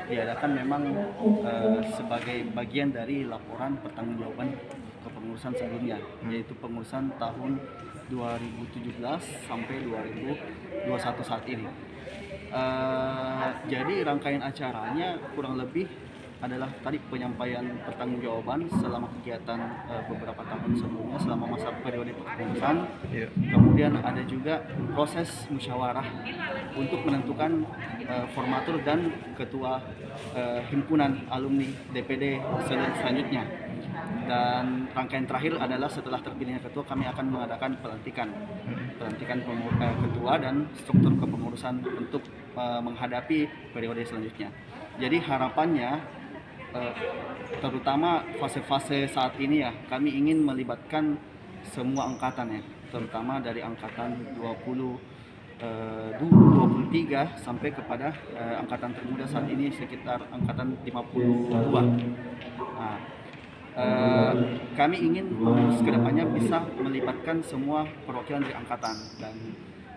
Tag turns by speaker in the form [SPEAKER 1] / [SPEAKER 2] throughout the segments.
[SPEAKER 1] diadakan memang sebagai bagian dari laporan pertanggungjawaban kepengurusan sebelumnya, yaitu pengurusan tahun 2017 sampai 2021 saat ini. Jadi rangkaian acaranya kurang lebih adalah tadi penyampaian pertanggungjawaban selama kegiatan beberapa tahun sebelumnya selama masa periode kepengurusan. Kemudian ada juga proses musyawarah untuk menentukan formatur dan ketua himpunan alumni DPD selanjutnya. Dan rangkaian terakhir adalah setelah terpilihnya ketua, kami akan mengadakan pelantikan ketua dan struktur kepengurusan untuk menghadapi periode selanjutnya. Jadi harapannya terutama fase-fase saat ini ya, kami ingin melibatkan semua angkatan ya, terutama dari angkatan 23 sampai kepada angkatan termuda saat ini sekitar angkatan 52. Nah, kami ingin kedepannya bisa melibatkan semua perwakilan dari angkatan, dan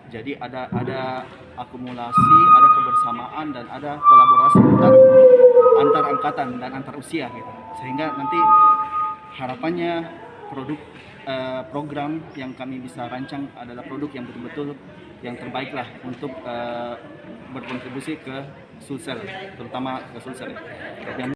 [SPEAKER 1] jadi ada akumulasi, ada kebersamaan, dan ada kolaborasi antar angkatan dan antar usia gitu. Sehingga nanti harapannya program yang kami bisa rancang adalah produk yang betul-betul yang terbaik lah untuk berkontribusi ke Sulsel, terutama ke Sulsel. Yang